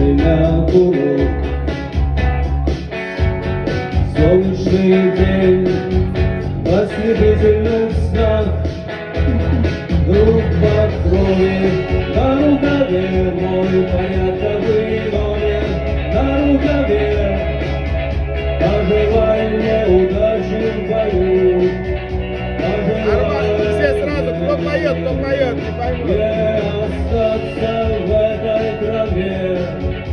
время курок. Солнечный день в ослепительных снах, друг по крови на рукаве, мой порядковый номер на рукаве. Пожелай мне удачи в бою. Нормально, все сразу, кто поет, не пойму.